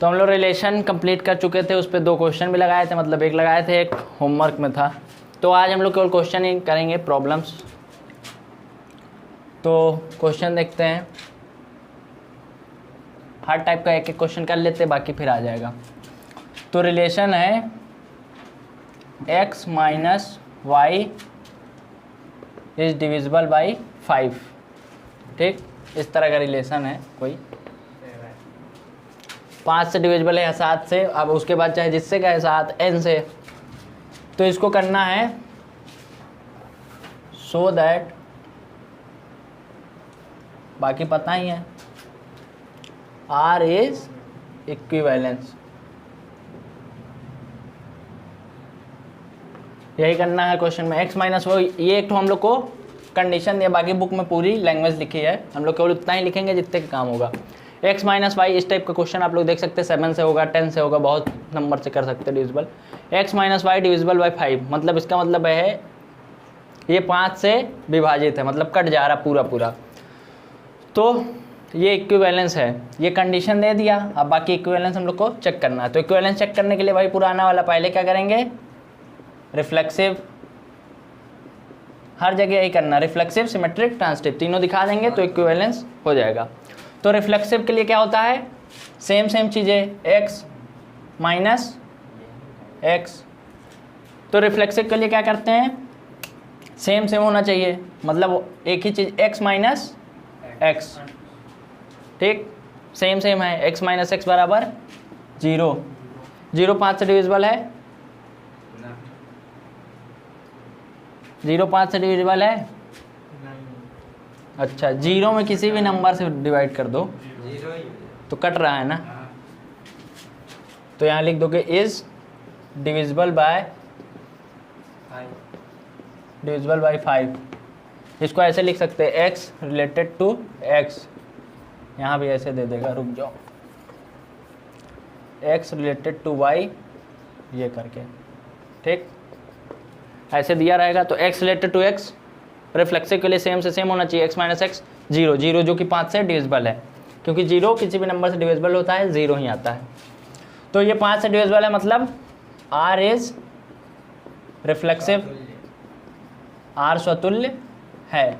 तो हम लोग रिलेशन कंप्लीट कर चुके थे, उस पर 2 क्वेश्चन भी लगाए थे, मतलब एक लगाए थे, एक होमवर्क में था। तो आज हम लोग केवल क्वेश्चन ही करेंगे, प्रॉब्लम्स। तो क्वेश्चन देखते हैं, हर टाइप का एक एक क्वेश्चन कर लेते हैं, बाकी फिर आ जाएगा। तो रिलेशन है x minus y is divisible by 5। ठीक, इस तरह का रिलेशन है कोई, 5 से डिविजिबल है या 7 से, अब उसके बाद चाहे जिससे का है 7 n से। तो इसको करना है सो दैट, बाकी पता ही है, R इज इक्विवेलेंस, यही करना है क्वेश्चन में। x माइनस वो, ये एक तो हम लोग को कंडीशन दिया, बाकी बुक में पूरी लैंग्वेज लिखी है, हम लोग केवल उतना ही लिखेंगे जितने का काम होगा। x माइनस वाई, इस टाइप का क्वेश्चन आप लोग देख सकते हैं, 7 से होगा, 10 से होगा, बहुत नंबर से कर सकते हैं divisible. x minus y divisible by 5, मतलब इसका मतलब है ये 5 से विभाजित है, मतलब कट जा रहा पूरा पूरा। तो ये इक्विवेलेंस है, ये कंडीशन दे दिया। अब बाकी इक्विवेलेंस हम लोग को चेक करना है। तो इक्विवेलेंस चेक करने के लिए भाई पुराना वाला पहले क्या करेंगे, रिफ्लेक्सिव, हर जगह यही करना, रिफ्लेक्सिव, सिमेट्रिक, ट्रांसटिव, तीनों दिखा देंगे तो इक्विवेलेंस हो जाएगा। तो रिफ्लेक्सिव के लिए क्या होता है, सेम चीज़ें, x माइनस एक्स। तो रिफ्लेक्सिव के लिए क्या करते हैं, सेम होना चाहिए, मतलब एक ही चीज़, x माइनस एक्स। ठीक, सेम है, x माइनस एक्स बराबर 0। 0 5 से डिविजिबल है, 0 5 से डिविजिबल है। अच्छा, 0 में किसी भी नंबर से डिवाइड कर दो तो कट रहा है ना, तो यहाँ लिख दोगे इज डिविजिबल बाय 5। इसको ऐसे लिख सकते हैं, x रिलेटेड टू x, यहाँ भी ऐसे दे देगा, रुक जाओ, x रिलेटेड टू y, ये करके। ठीक, ऐसे दिया रहेगा। तो x related to x, reflexive के लिए सेम से सेम होना चाहिए, x माइनस एक्स 0 जो कि 5 से डिविजिबल है, क्योंकि 0 किसी भी नंबर से डिविजिबल होता है, 0 ही आता है। तो ये 5 से डिविजिबल है, मतलब r इज रिफ्लेक्सिव, r स्वतुल्य है,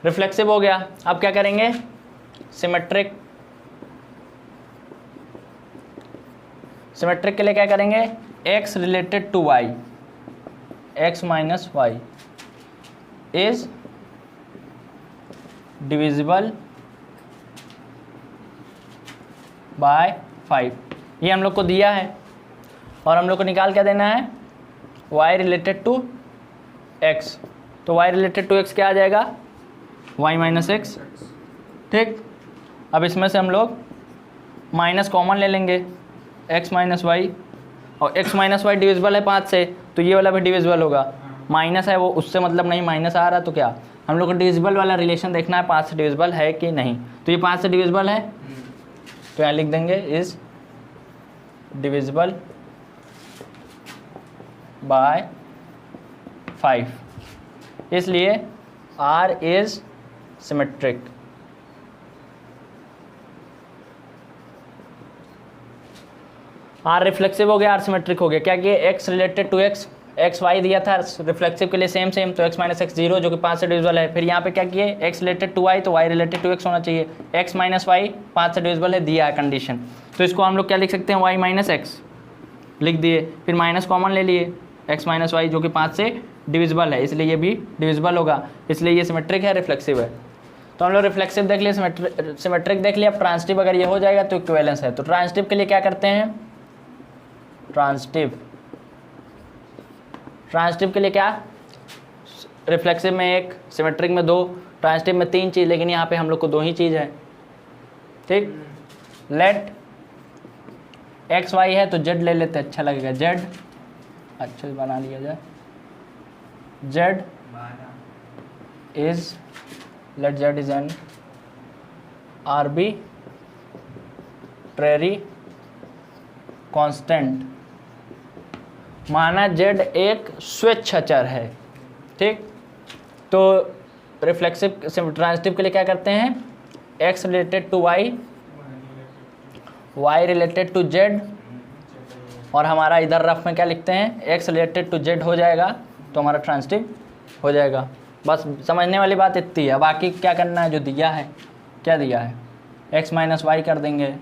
रिफ्लेक्सिव हो गया। अब क्या करेंगे, सिमेट्रिक। सिमेट्रिक के लिए क्या करेंगे, x related to y, x minus y is divisible by 5। ये हम लोग को दिया है और हम लोग को निकाल क्या देना है, y रिलेटेड टू x। तो y रिलेटेड टू x क्या आ जाएगा, y माइनस एक्स। ठीक, अब इसमें से हम लोग माइनस कॉमन ले लेंगे, x माइनस वाई, और x माइनस वाई डिविजिबल है 5 से, तो ये वाला भी डिविजिबल होगा। माइनस है वो, उससे मतलब नहीं, माइनस आ रहा, तो क्या हम लोग को डिविजिबल वाला रिलेशन देखना है, 5 से डिविजिबल है कि नहीं। तो ये 5 से डिविजिबल है, तो यहाँ लिख देंगे इज डिविजिबल बाय 5, इसलिए r is symmetric. R reflexive हो गया, R सिमेट्रिक हो गया। क्या किए, x related to x, x y दिया था रिफ्लेक्सिव के लिए सेम तो x माइनस एक्स 0 जो कि 5 से डिविजिबल है। फिर यहाँ पे क्या किए, x रिलेटेड टू y, तो y रिलेटेड टू x होना चाहिए, x माइनस वाई 5 से डिविजिबल है, दिया है कंडीशन। तो इसको हम लोग क्या लिख सकते हैं, y माइनस एक्स लिख दिए, फिर माइनस कॉमन ले लिए, x माइनस वाई जो कि 5 से डिविजिबल है, इसलिए ये भी डिविजिबल होगा, इसलिए ये सिमेट्रिक है, रिफ्लेक्सिव है। तो हम लोग रिफ्लेक्सिव देख लिए, सिमेट्रिक देख लिया। अब ट्रांसटिव अगर ये हो जाएगा तो इक्विवेलेंस है। तो ट्रांसटिव के लिए क्या करते हैं, ट्रांसटिव के लिए क्या, रिफ्लेक्सिव में 1, सिमेट्रिक में 2, ट्रांसटिव में 3 चीज़, लेकिन यहाँ पे हम लोग को 2 ही चीज़ है। ठीक, लेट एक्स वाई है तो जेड ले लेते, अच्छा लगेगा, जेड अच्छे से बना लिया जाए, z is, let z is an arbitrary constant, माना जेड एक स्वेच्छाचार है। ठीक, तो रिफ्लेक्सिव ट्रांसटिव के लिए क्या करते हैं, x related to y, y related to z, और हमारा इधर रफ में क्या लिखते हैं, x रिलेटेड टू z हो जाएगा, तो हमारा ट्रांजिटिव हो जाएगा। बस समझने वाली बात इतनी है। बाकी क्या करना है, जो दिया है, क्या दिया है, x माइनस वाई कर देंगे,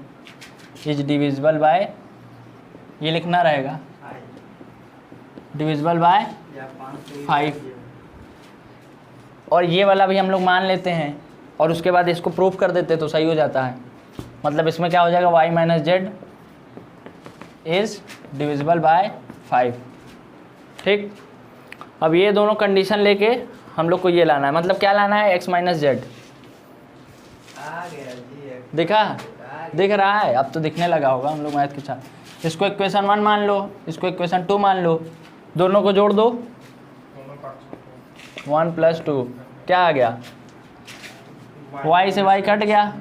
इज डिविजिबल बाय, ये लिखना रहेगा डिविजिबल बाय 5, और ये वाला भी हम लोग मान लेते हैं, और उसके बाद इसको प्रूफ कर देते तो सही हो जाता है। मतलब इसमें क्या हो जाएगा, y minus Z is divisible by 5। ठीक, अब ये दोनों कंडीशन लेके हम लोग को ये लाना है, मतलब क्या लाना है, x माइनस जेड। दिखा, दिख रहा है, अब तो दिखने लगा होगा हम लोग मैथ के साथ। इसको इक्वेशन 1 मान लो, इसको इक्वेशन 2 मान लो, दोनों को जोड़ दो, 1 + 2 क्या आ गया, y से y कट गया,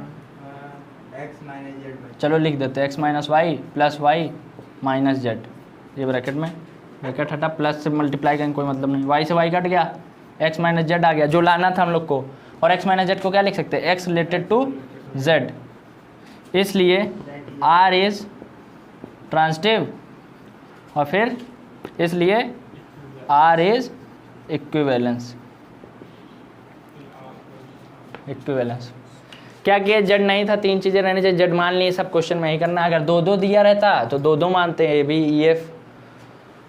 चलो लिख देते हैं x minus y plus y minus z, ये ब्रैकेट में, ब्रैकेट हटा, प्लस से मल्टीप्लाई करने कोई मतलब नहीं, y से y कट गया, x माइनस जेड आ गया, जो लाना था हम लोग को। और x माइनस जेड को क्या लिख सकते हैं, x रिलेटेड टू z, इसलिए r इज ट्रांजिटिव, और फिर इसलिए r इज इक्विवेलेंस। इक्विवेलेंस क्या किया, जेड नहीं था, 3 चीज़ें रहनी चाहिए, जेड मान लिए, सब क्वेश्चन में ही करना। अगर 2-2 दिया रहता तो 2-2 मानते हैं, ए बी ई एफ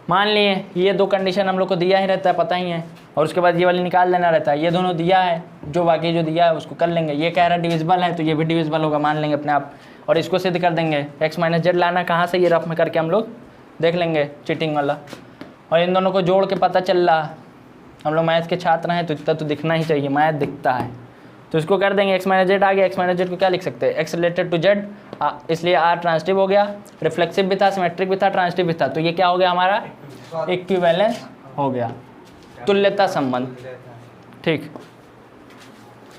मान लिए, ये 2 कंडीशन हम लोग को दिया ही रहता है, पता ही है, और उसके बाद ये वाली निकाल देना रहता है। ये दोनों दिया है, जो बाकी जो दिया है उसको कर लेंगे। ये कह रहा है डिविजिबल है, तो ये भी डिविजिबल होगा, मान लेंगे अपने आप, और इसको सिद्ध कर देंगे। एक्स माइनस जेड लाना कहाँ से, ये रफ में करके हम लोग देख लेंगे, चीटिंग वाला। और इन दोनों को जोड़ के पता चल रहा, हम लोग मैथ के छात्र हैं तो इतना तो दिखना ही चाहिए, मैथ दिखता है, तो इसको कर देंगे। एक्स माइनस जेड आ गया, एक्स माइनस जेड को क्या लिख सकते हैं, एक्स रिलेटेड टू जेड, इसलिए आर ट्रांजिटिव हो गया, रिफ्लेक्सिव भी था, सिमेट्रिक भी था, ट्रांजिटिव भी था, तो ये क्या हो गया हमारा, इक्विवेलेंस हो गया, तुल्यता संबंध। ठीक,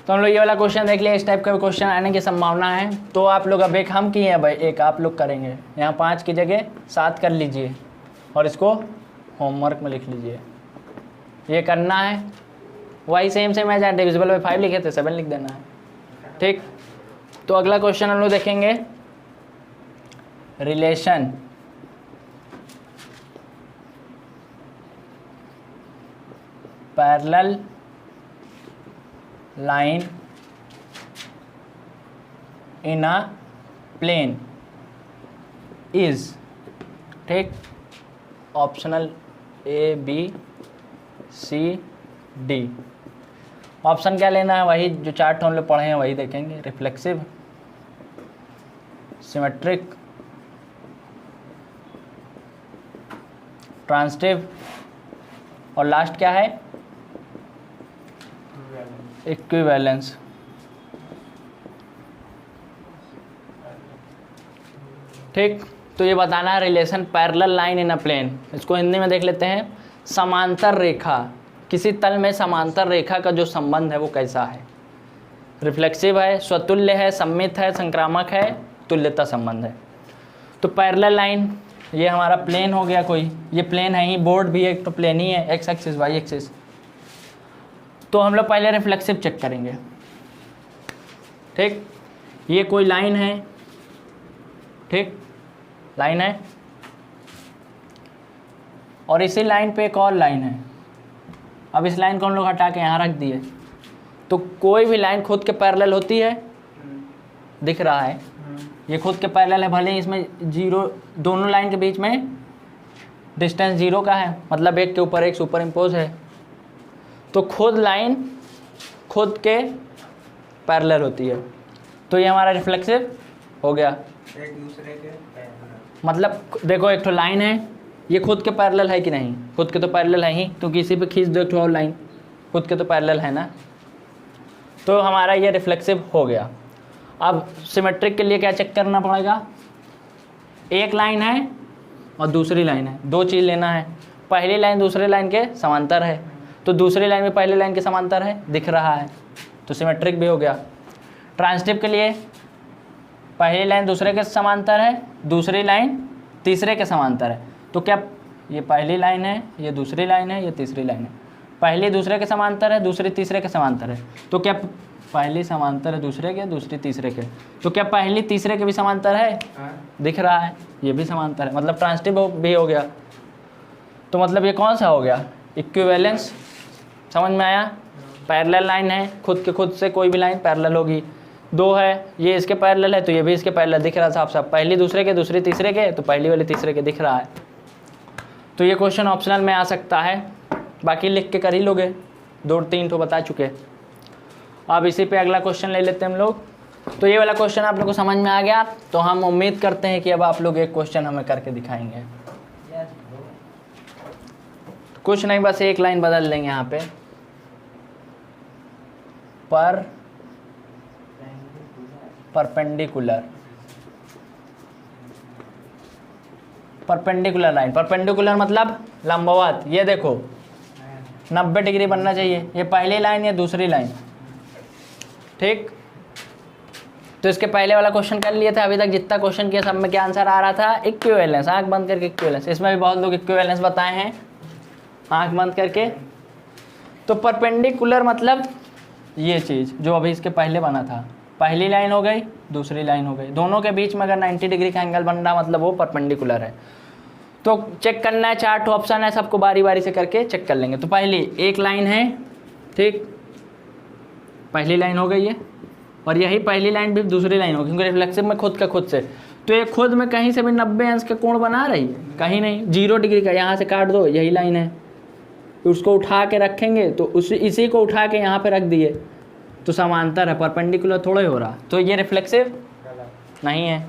तो हम लोग ये वाला क्वेश्चन देख लिया, इस टाइप का क्वेश्चन आने की संभावना है। तो आप लोग अब एक हम किए हैं भाई, एक आप लोग करेंगे, यहाँ 5 की जगह 7 कर लीजिए, और इसको होमवर्क में लिख लीजिए, ये करना है। वही सेम है, जहाँ डिविजिबल बाय 5 लिखे थे 7 लिख देना है। ठीक, तो अगला क्वेश्चन हम लोग देखेंगे, relation parallel line in a plane is, ठीक, optional A B C D. Option क्या लेना है, वही जो चार्ट हम लोग पढ़े हैं वही देखेंगे, रिफ्लेक्सिव, सिमेट्रिक, ट्रांजिटिव, और लास्ट क्या है, इक्विवेलेंस। ठीक, तो ये बताना है relation parallel line in a plane, इसको हिंदी में देख लेते हैं, समांतर रेखा, किसी तल में समांतर रेखा का जो संबंध है वो कैसा है, रिफ्लेक्सिव है, स्वतुल्य है, सममित है, संक्रामक है, तुल्यता संबंध है। तो पैरेलल लाइन, ये हमारा प्लेन हो गया, कोई ये प्लेन है ही, बोर्ड भी एक तो प्लेन ही है, एक्स एक्सिस वाई एक्सिस। तो हम लोग पहले रिफ्लेक्सिव चेक करेंगे। ठीक, ये कोई लाइन है, ठीक, लाइन है, और इसी लाइन पे एक और लाइन है। अब इस लाइन को हम लोग हटा के यहाँ रख दिए, तो कोई भी लाइन खुद के पैरेलल होती है, दिख रहा है, ये खुद के पैरेलल है, भले ही इसमें जीरो, दोनों लाइन के बीच में डिस्टेंस 0 का है, मतलब एक के ऊपर एक सुपर इम्पोज है, तो खुद लाइन खुद के पैरेलल होती है, तो ये हमारा रिफ्लेक्सिव हो गया। एक दूसरे के मतलब देखो, एक तो लाइन है, ये खुद के पैरेलल है कि नहीं, खुद के तो पैरेलल है ही, तो किसी पे खींच दो एक और लाइन, खुद के तो पैरेलल है ना, तो हमारा ये रिफ्लेक्सिव हो गया। अब सिमेट्रिक के लिए क्या चेक करना पड़ेगा, एक लाइन है और दूसरी लाइन है, 2 चीज़ लेना है, पहली लाइन दूसरे लाइन के समांतर है, तो दूसरी लाइन में पहली लाइन के समांतर है, दिख रहा है, तो सिमेट्रिक भी हो गया। ट्रांजिटिव के लिए पहली लाइन दूसरे के समांतर है, दूसरी लाइन तीसरे के समांतर है, तो क्या ये पहली लाइन है, ये दूसरी लाइन है, ये तीसरी लाइन है, पहली दूसरे के समांतर है, दूसरी तीसरे के समांतर है, तो क्या पहली समांतर है दूसरे के, दूसरी तीसरे के। तो क्या पहली तीसरे के भी समांतर है? दिख रहा है, ये भी समांतर है, मतलब ट्रांसिटिव भी हो गया। तो मतलब ये कौन सा हो गया? इक्विवेलेंस। समझ में आया? पैरेलल लाइन है, खुद के खुद से कोई भी लाइन पैरेलल होगी। 2 है, ये इसके पैरेलल है तो ये भी इसके पैरेलल दिख रहा था साफ साफ। पहली दूसरे के, दूसरी तीसरे के, तो पहली वाली तीसरे के दिख रहा है। तो ये क्वेश्चन ऑप्शनल में आ सकता है, बाकी लिख के कर ही लोगे, 2-3 तो बता चुके। अब इसी पे अगला क्वेश्चन ले लेते हैं हम लोग। तो ये वाला क्वेश्चन आप लोग को समझ में आ गया, तो हम उम्मीद करते हैं कि अब आप लोग एक क्वेश्चन हमें करके दिखाएंगे। कुछ नहीं, बस एक लाइन बदल देंगे यहाँ पे, परपेंडिकुलर लाइन। परपेंडिकुलर मतलब लंबवत। ये देखो 90 डिग्री बनना चाहिए, ये पहली लाइन या दूसरी लाइन, ठीक। तो इसके पहले वाला क्वेश्चन कर लिए थे, अभी तक जितना क्वेश्चन किया सब में क्या आंसर आ रहा था? इक्विवेलेंस। आंख बंद करके इक्विवेलेंस, इसमें भी बहुत लोग इक्विवेलेंस बताए हैं आंख बंद करके। तो परपेंडिकुलर मतलब ये चीज़ जो अभी इसके पहले बना था, पहली लाइन हो गई, दूसरी लाइन हो गई, दोनों के बीच में अगर 90 डिग्री का एंगल बन रहा मतलब वो परपेंडिकुलर है। तो चेक करना है, 4 ऑप्शन है, सबको बारी बारी से करके चेक कर लेंगे। तो पहली एक लाइन है, ठीक, पहली लाइन हो गई है, और यही पहली लाइन भी दूसरी लाइन होगी क्योंकि रिफ्लेक्सिव में खुद का खुद से। तो ये खुद में कहीं से भी 90 अंश का कोण बना रही है? कहीं नहीं। 0 डिग्री का यहाँ से काट दो, यही लाइन है, उसको उठा के रखेंगे तो इसी को उठा के यहाँ पे रख दिए तो समांतर है, परपेंडिकुलर थोड़ा ही हो रहा। तो ये रिफ्लेक्सिव नहीं है।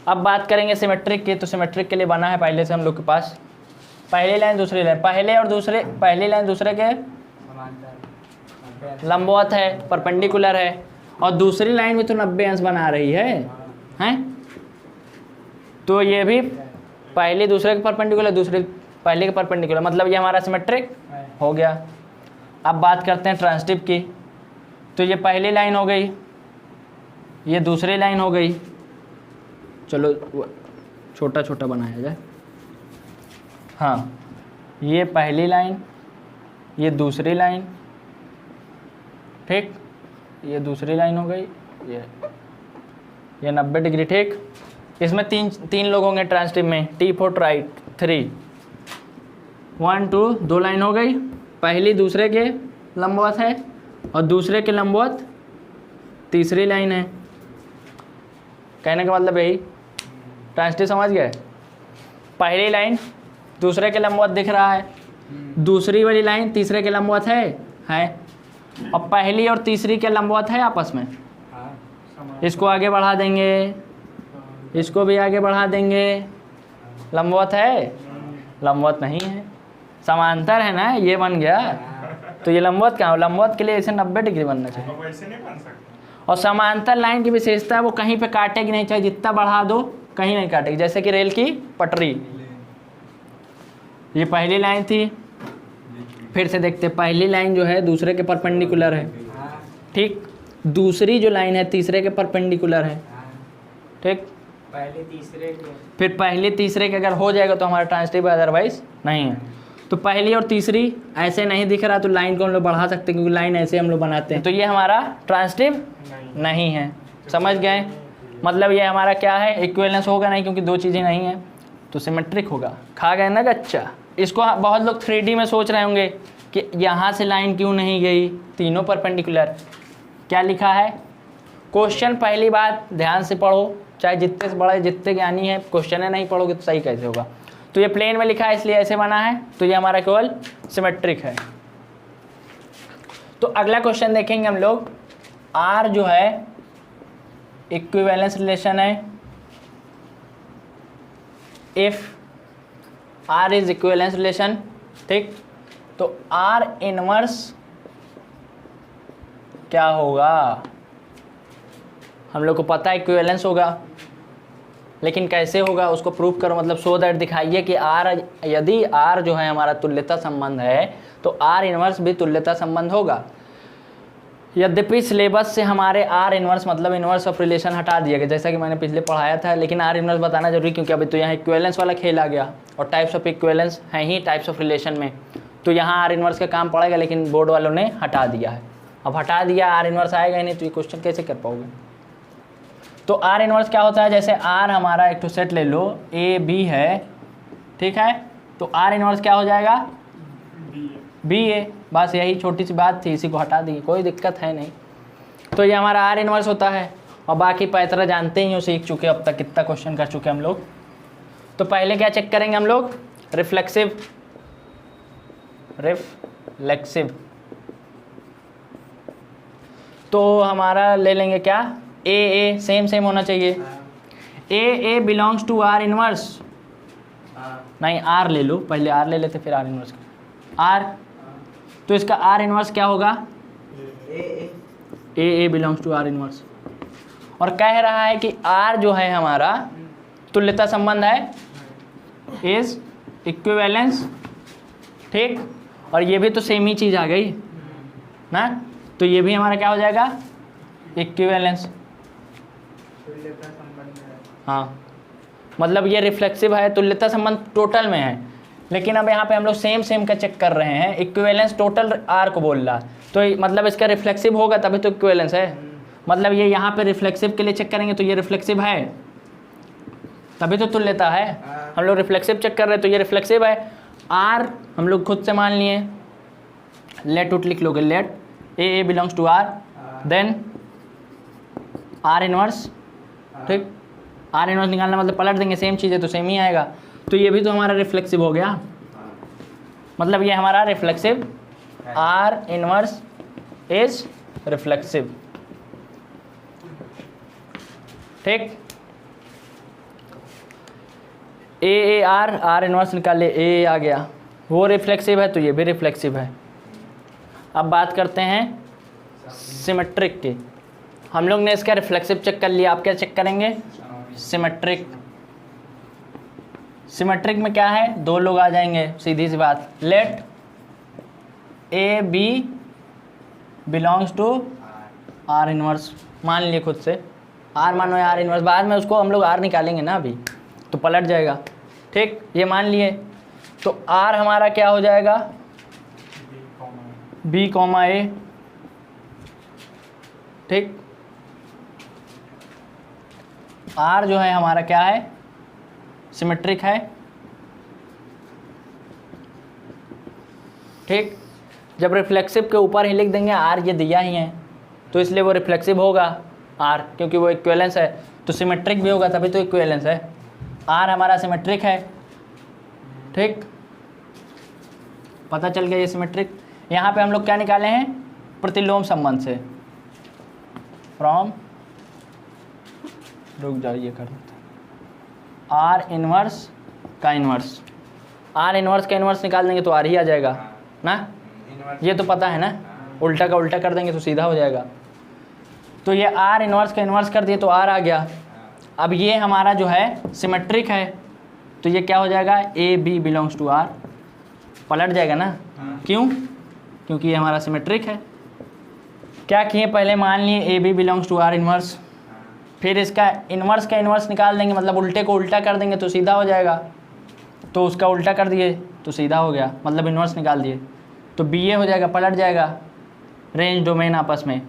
अब बात करेंगे सिमेट्रिक की। तो सिमेट्रिक के लिए बना है पहले से हम लोग के पास, पहली लाइन दूसरी लाइन, पहली लाइन दूसरे के लंबवत है, परपेंडिकुलर है, और दूसरी लाइन भी तो 90 अंश बना रही है, हैं? तो ये भी पहली दूसरे के परपेंडिकुलर, दूसरी पहले के परपेंडिकुलर, मतलब ये हमारा सिमेट्रिक हो गया। अब बात करते हैं ट्रांसिटिव की। तो ये पहली लाइन हो गई, ये दूसरी लाइन हो गई, चलो छोटा छोटा बनाया जाए। हाँ, ये पहली लाइन, ये दूसरी लाइन, ठीक, ये दूसरी लाइन हो गई, ये 90 डिग्री, ठीक। इसमें तीन लोग होंगे ट्रांसिटिव में, T for ट्राइट 3, 1 2 2 लाइन हो गई, पहली दूसरे के लंबवत है और दूसरे के लंबवत तीसरी लाइन है। कहने का मतलब यही, ट्रांसिटिव समझ गए? पहली लाइन दूसरे के लंबवत दिख रहा है, दूसरी वाली लाइन तीसरे के लंबवत है, और पहली और तीसरी के लंबवत है आपस में। इसको आगे बढ़ा देंगे, इसको भी आगे बढ़ा देंगे, लंबवत है? लंबवत नहीं है, समांतर है ना, ये बन गया। तो ये लंबवत कहाँ? लंबवत के लिए इसे 90 डिग्री बनना चाहिए। वैसे नहीं बन सकता। और समांतर लाइन की विशेषता है वो कहीं पे काटेगी नहीं, चाहे जितना बढ़ा दो कहीं नहीं काटेगी, जैसे कि रेल की पटरी। ये पहली लाइन थी, फिर से देखते, पहली लाइन जो है दूसरे के परपेंडिकुलर है, ठीक, दूसरी जो लाइन है तीसरे के परपेंडिकुलर है, ठीक, पहले तीसरे के, फिर पहले तीसरे के अगर हो जाएगा तो हमारा ट्रांसिटिव है, अदरवाइज नहीं है। तो पहली और तीसरी ऐसे नहीं दिख रहा तो लाइन को हम लोग बढ़ा सकते हैं क्योंकि लाइन ऐसे हम लोग बनाते हैं। तो ये हमारा ट्रांसिटिव नहीं है, समझ गए? मतलब ये हमारा क्या है? इक्विवेलेंस होगा नहीं क्योंकि दो चीज़ें नहीं हैं, तो सिमेट्रिक होगा। खा गए ना गच्चा? इसको बहुत लोग 3D में सोच रहे होंगे कि यहाँ से लाइन क्यों नहीं गई, तीनों परपेंडिकुलर। क्या लिखा है क्वेश्चन? पहली बात ध्यान से पढ़ो, चाहे जितने से बड़े जितने ज्ञानी है, क्वेश्चन है नहीं पढ़ोगे तो सही कैसे होगा? तो ये प्लेन में लिखा है इसलिए ऐसे बना है, तो ये हमारा केवल सिमेट्रिक है। तो अगला क्वेश्चन देखेंगे हम लोग। आर जो है इक्विवेलेंस रिलेशन है, if R is equivalence relation, ठीक। तो आर इनवर्स क्या होगा? हम लोग को पता है इक्विवेलेंस होगा, लेकिन कैसे होगा उसको प्रूफ करो, मतलब सो दैट दिखाइए कि आर, यदि आर जो है हमारा तुल्यता संबंध है तो आर इनवर्स भी तुल्यता संबंध होगा। यद्यपि सिलेबस से हमारे आर इनवर्स मतलब इनवर्स ऑफ रिलेशन हटा दिया गया, जैसा कि मैंने पिछले पढ़ाया था, लेकिन आर इनवर्स बताना जरूरी क्योंकि अभी तो यहाँ इक्विवेलेंस वाला खेल आ गया और टाइप्स ऑफ इक्विवेलेंस हैं ही टाइप्स ऑफ रिलेशन में, तो यहाँ आर इनवर्स का काम पड़ेगा, लेकिन बोर्ड वालों ने हटा दिया है। अब हटा दिया, आर इन्वर्स आएगा ही नहीं, तो ये क्वेश्चन कैसे कर पाओगे। तो आर इन्वर्स क्या होता है, जैसे आर हमारा एक तो सेट ले लो ए बी है, ठीक है, तो आर इन्वर्स क्या हो जाएगा बी ए, बस यही छोटी सी बात थी, इसी को हटा दी, कोई दिक्कत है नहीं। तो ये हमारा आर इन्वर्स होता है, और बाकी पैतरा जानते ही हो, सीख चुके अब तक, कितना क्वेश्चन कर चुके हम लोग। तो पहले क्या चेक करेंगे हम लोग, रिफ्लेक्सिव, तो हमारा ले लेंगे क्या, ए सेम होना चाहिए, ए बिलोंग्स टू आर इनवर्स, नहीं आर ले लो, पहले आर ले लेते फिर आर इनवर्स, आर, तो इसका आर इनवर्स क्या होगा, ए बिलोंग्स टू आर इनवर्स, और कह रहा है कि आर जो है हमारा तुल्यता संबंध है, इज इक्विवेलेंस, ठीक, और ये भी तो सेम ही चीज़ आ गई ना, तो ये भी हमारा क्या हो जाएगा इक्विवेलेंस, हाँ, मतलब ये रिफ्लेक्सिव है, तुल्यता संबंध टोटल में है, लेकिन अब यहाँ पे हम लोग सेम का चेक कर रहे हैं, इक्विवेलेंस टोटल आर को बोल रहा, तो मतलब इसका रिफ्लेक्सिव होगा तभी तो इक्विवेलेंस है, मतलब ये यहाँ पे रिफ्लेक्सिव के लिए चेक करेंगे तो ये रिफ्लेक्सिव है तभी तो तुल्यता है, हम लोग रिफ्लेक्सिव चेक कर रहे हैं तो ये रिफ्लेक्सिव है। आर हम लोग खुद से मान लिए, लेट उट लिख लोगे, let a belongs to R, then R inverse, ठीक, आर इनवर्स निकालना मतलब पलट देंगे, सेम चीज़ है तो सेम ही आएगा, तो ये भी तो हमारा रिफ्लेक्सिव हो गया, मतलब ये हमारा reflexive, R inverse is reflexive, ठीक। ए आर इनवर्स निकाले, ए आ गया, वो रिफ्लेक्सिव है तो ये भी रिफ्लेक्सिव है। अब बात करते हैं सिमेट्रिक की, हम लोग ने इसका रिफ्लेक्सिव चेक कर लिया, आप क्या चेक करेंगे, सिमेट्रिक। सिमेट्रिक में क्या है, दो लोग आ जाएंगे, सीधी सी बात, let a B belongs to R inverse, मान लिए खुद से, आर मानो आर इनवर्स, बाद में उसको हम लोग आर निकालेंगे ना अभी, तो पलट जाएगा, ठीक, ये मान लिए, तो आर हमारा क्या हो जाएगा बी कॉमा ए, ठीक, आर जो है हमारा क्या है सिमेट्रिक है, ठीक, जब रिफ्लेक्सिव के ऊपर ही लिख देंगे आर, ये दिया ही है तो इसलिए वो रिफ्लेक्सिव होगा आर, क्योंकि वो इक्विवेलेंस है, तो सिमेट्रिक भी होगा तभी तो इक्विवेलेंस है, आर हमारा सिमेट्रिक है, ठीक, पता चल गया ये सिमेट्रिक। यहाँ पे हम लोग क्या निकाले हैं, प्रतिलोम संबंध से, फ्रॉम, रुक जाइए कर देते हैं, आर इनवर्स का इनवर्स, आर इनवर्स का इनवर्स निकाल देंगे तो आर ही आ जाएगा ना, ये तो पता है ना, उल्टा का उल्टा कर देंगे तो सीधा हो जाएगा, तो ये आर इनवर्स का इनवर्स कर दिए तो आर आ गया। अब ये हमारा जो है सिमेट्रिक है तो ये क्या हो जाएगा, a B belongs to R, पलट जाएगा ना, क्यों, क्योंकि ये हमारा सिमेट्रिक है। क्या किए, पहले मान लिए a B belongs to R inverse, फिर इसका इनवर्स का इनवर्स निकाल देंगे, मतलब उल्टे को उल्टा कर देंगे तो सीधा हो जाएगा, तो उसका उल्टा कर दिए तो सीधा हो गया, मतलब इनवर्स निकाल दिए तो बी ए हो जाएगा, पलट जाएगा, रेंज डोमेन आपस में।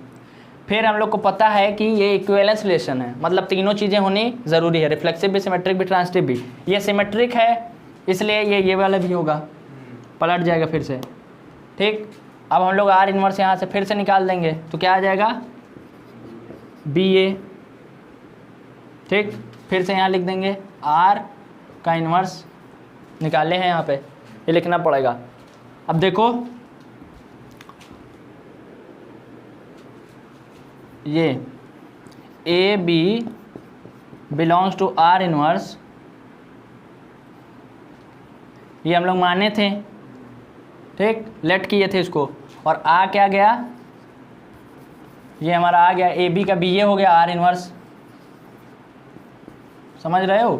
फिर हम लोग को पता है कि ये इक्विवेलेंस रिलेशन है, मतलब तीनों चीज़ें होनी ज़रूरी है, रिफ्लेक्सिव भी, सिमेट्रिक भी, ट्रांजिटिव भी। ये सिमेट्रिक है इसलिए ये वाला भी होगा, पलट जाएगा फिर से, ठीक। अब हम लोग आर इनवर्स यहाँ से फिर से निकाल देंगे तो क्या आ जाएगा, बी ए, ठीक, फिर से यहाँ लिख देंगे आर का इनवर्स निकाले हैं, यहाँ पे ये लिखना पड़ेगा। अब देखो ये a B belongs to R inverse, ये हम लोग माने थे, ठीक, लेट किए थे इसको, और आ क्या गया, ये हमारा आ गया ए बी का बी ए हो गया आर इनवर्स, समझ रहे हो,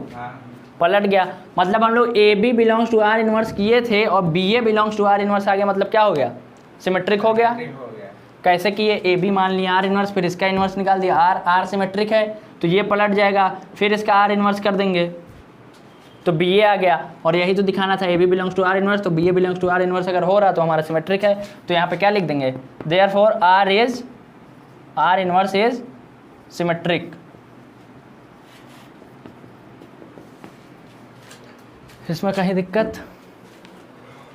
पलट गया, मतलब हम लोग A B belongs to R inverse किए थे और B A belongs to R inverse आ गया, मतलब क्या हो गया, सिमेट्रिक हो गया। कैसे किए, ए बी मान लिया आर इनवर्स, फिर इसका इनवर्स निकाल दिया, आर सिमेट्रिक है तो ये पलट जाएगा, फिर इसका आर इनवर्स कर देंगे, तो बी ए आ गया, और यही तो दिखाना था A B belongs to R inverse, तो B A belongs to R inverse अगर हो रहा तो हमारा सिमेट्रिक है। तो यहाँ पे क्या लिख देंगे, therefore are inverse is symmetric. इसमें कहीं दिक्कत?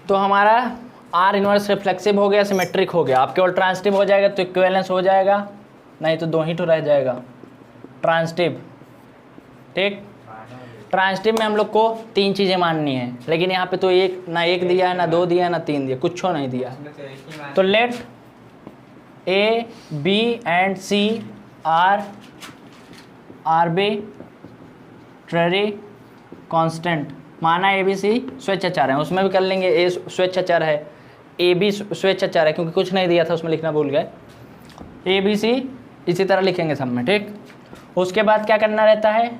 तो हमारा आर इनवर्स रिफ्लेक्सिव हो गया, सिमेट्रिक हो गया। आप केवल ट्रांसटिव हो जाएगा तो इक्विवेलेंस हो जाएगा, नहीं तो 2 ही तो रह जाएगा ट्रांसटिव। ठीक, ट्रांसटिव में हम लोग को 3 चीज़ें माननी है, लेकिन यहाँ पे तो एक दिया है, ना 2 दिया है, ना 3 दिया, कुछ नहीं दिया। तो let a b and c are arbitrary constant. माना ए बी सी स्वेच्छाचार है, उसमें भी कर लेंगे ए स्वेच्छाचार है, ए बी स्वेच्छाचार है, क्योंकि कुछ नहीं दिया था उसमें लिखना भूल गए। ए बी सी इसी तरह लिखेंगे सब में। ठीक, उसके बाद क्या करना रहता है,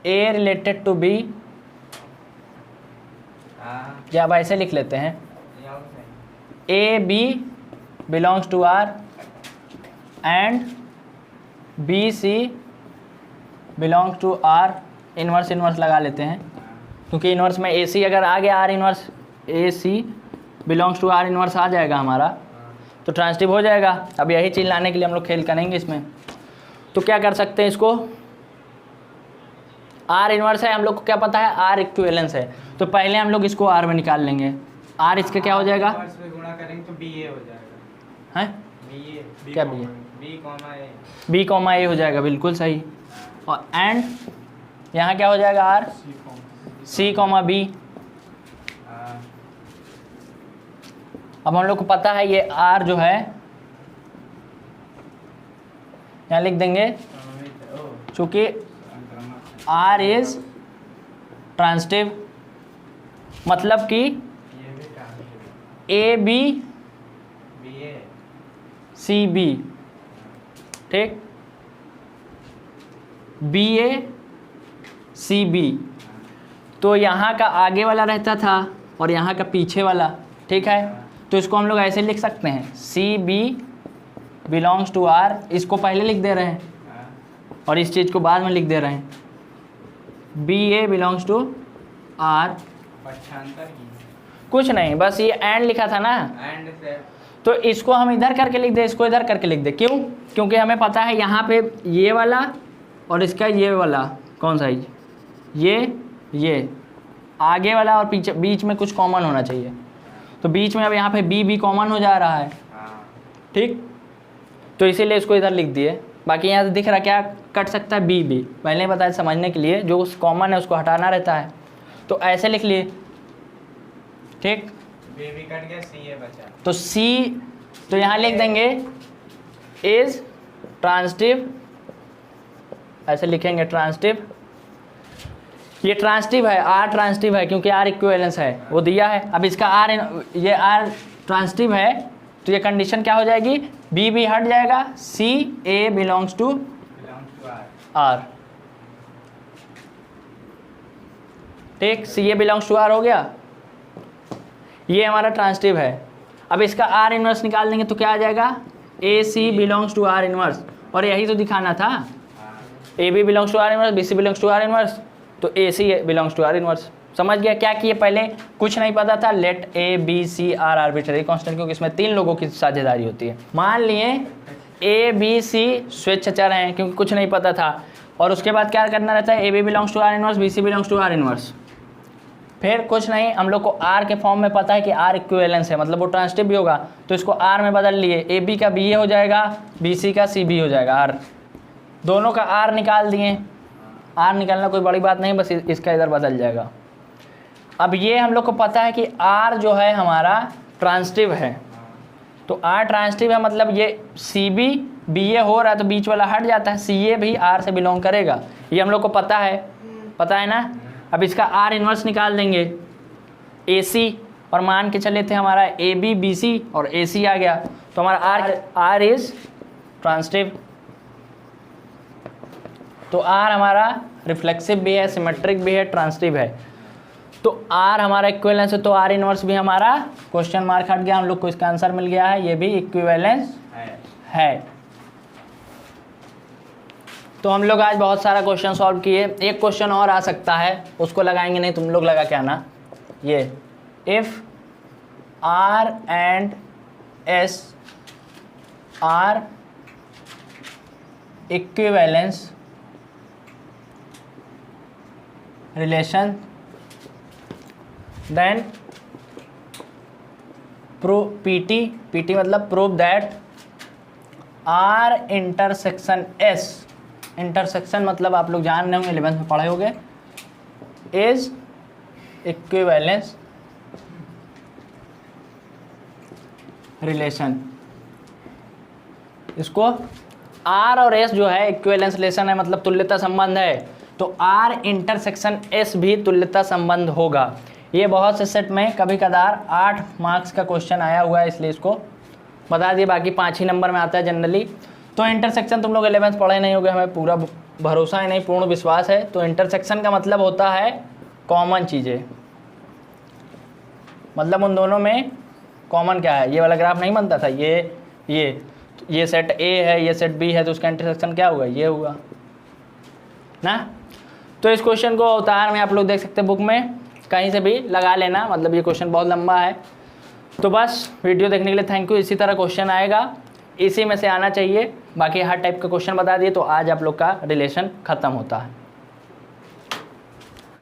ए रिलेटेड टू बी, या वैसे लिख लेते हैं, a B belongs to R and b c belongs to R inverse. Inverse लगा लेते हैं, क्योंकि इनवर्स में ए सी अगर आ गया, R inverse A C belongs to R inverse आ जाएगा हमारा, तो ट्रांसटिव हो जाएगा। अब यही चीज़ लाने के लिए हम लोग खेल करेंगे इसमें। तो क्या कर सकते हैं, इसको आर इनवर्स है, हम लोग को क्या पता है आर इक्विवेलेंस है, तो पहले हम लोग इसको आर में निकाल लेंगे। आर इसका क्या हो जाएगा, गुणा करेंगे तो बी ए हो जाएगा, हैं क्या बी ए, बी कॉमा ए हो जाएगा, बिल्कुल सही। और एंड यहाँ क्या हो जाएगा, आर सी कॉमा बी। अब हम लोग को पता है ये आर जो है, यहाँ लिख देंगे, चूँकि आर इज ट्रांसटिव, मतलब कि ए बी सी बी, ठीक, बी ए सी बी। तो यहाँ का आगे वाला रहता था और यहाँ का पीछे वाला, ठीक है। तो इसको हम लोग ऐसे लिख सकते हैं, c b belongs to R, इसको पहले लिख दे रहे हैं और इस चीज़ को बाद में लिख दे रहे हैं, b A belongs to R. कुछ नहीं, बस ये एंड लिखा था ना, एंड से तो इसको हम इधर करके लिख दे, इसको इधर करके लिख दे। क्यों? क्योंकि हमें पता है यहाँ पे ये वाला और इसका ये वाला कौन सा है, ये आगे वाला और पीछे बीच में कुछ कॉमन होना चाहिए। तो बीच में अब यहाँ पे बी कॉमन हो जा रहा है, ठीक, तो इसीलिए इसको इधर लिख दिए। बाकी यहाँ से दिख रहा क्या कट सकता है, बी पहले ही बताया समझने के लिए, जो कॉमन है उसको हटाना रहता है, तो ऐसे लिख लिए, ठीक। बी भी कट गया, सी ए बचा, तो सी, तो यहाँ लिख देंगे इज ट्रांसटिव, ऐसे लिखेंगे ट्रांसटिव। ये ट्रांसटिव है, आर ट्रांसटिव है, क्योंकि आर इक्विवेलेंस है, वो दिया है। अब इसका आर, ये आर ट्रांसटिव है, तो ये कंडीशन क्या हो जाएगी, बी हट जाएगा, सी ए बिलोंग्स टू आर, ठीक, सी ए बिलोंग्स टू आर हो गया। ये हमारा ट्रांसटिव है। अब इसका आर इनवर्स निकाल देंगे तो क्या आ जाएगा, a C belongs to R inverse, और यही तो दिखाना था, A B belongs to R inverse, b c belongs to R inverse, तो a C belongs to R inverse. समझ गया क्या किए, पहले कुछ नहीं पता था, let a B c are arbitrary constant, क्योंकि इसमें 3 लोगों की साझेदारी होती है। मान लिए ए बी सी स्वेच्छाचार हैं, क्योंकि कुछ नहीं पता था, और उसके बाद क्या करना रहता है, a B belongs to R inverse, b c belongs to R inverse. फिर कुछ नहीं, हम लोग को आर के फॉर्म में पता है कि आर इक्विवेलेंस है, मतलब वो ट्रांसटिव भी होगा, तो इसको आर में बदल लिए, ए बी का बी ए हो जाएगा, बी सी का सी बी हो जाएगा, आर दोनों का आर निकाल दिए। आर निकालना कोई बड़ी बात नहीं, बस इसका इधर बदल जाएगा। अब ये हम लोग को पता है कि आर जो है हमारा ट्रांसटिव है, तो आर ट्रांसटिव है, मतलब ये सी बी बी ए हो रहा है तो बीच वाला हट जाता है, सी ए भी आर से बिलोंग करेगा, ये हम लोग को पता है ना। अब इसका आर इनवर्स निकाल देंगे, ए सी, और मान के चले थे हमारा ए बी बी सी और ए सी आ गया, तो हमारा आर इज ट्रांसटिव। तो आर हमारा रिफ्लेक्सिव भी है, सिमेट्रिक भी है, ट्रांसटिव है। तो आर हमारा इक्विवेलेंस है, तो आर इनवर्स भी हमारा क्वेश्चन मार्क हट गया, हम लोग को इसका आंसर मिल गया है, ये भी इक्विवेलेंस है। तो हम लोग आज बहुत सारा क्वेश्चन सॉल्व किए। एक क्वेश्चन और आ सकता है, उसको लगाएंगे नहीं, तुम लोग लगा के आना। ये if R and S are equivalence relation then prove PT मतलब prove that R intersection S, intersection मतलब आप लोग जान रहे होंगे, 11th में पढ़े होंगे, इज इक्विवेलेंस रिलेशन। इसको R और S जो है इक्विवेलेंस रिलेशन है, मतलब तुल्यता संबंध है, तो R इंटरसेक्शन S भी तुल्यता संबंध होगा। ये बहुत से सेट में कभी कदार 8 मार्क्स का क्वेश्चन आया हुआ है, इसलिए इसको बता दिए, बाकी 5 ही नंबर में आता है जनरली। तो इंटरसेक्शन तुम लोग 11th पढ़े नहीं होगे, हमें पूरा भरोसा है नहीं, पूर्ण विश्वास है। तो इंटरसेक्शन का मतलब होता है कॉमन चीज़ें, मतलब उन दोनों में कॉमन क्या है। ये वाला ग्राफ नहीं बनता था, ये सेट A है, ये सेट B है, तो उसका इंटरसेक्शन क्या हुआ, ये हुआ ना। तो इस क्वेश्चन को अवतार में आप लोग देख सकते हैं, बुक में कहीं से भी लगा लेना, मतलब ये क्वेश्चन बहुत लंबा है। तो बस वीडियो देखने के लिए थैंक यू। इसी तरह क्वेश्चन आएगा, इसी में से आना चाहिए। बाकी हर टाइप का क्वेश्चन बता दिए, तो आज आप लोग का रिलेशन ख़त्म होता है।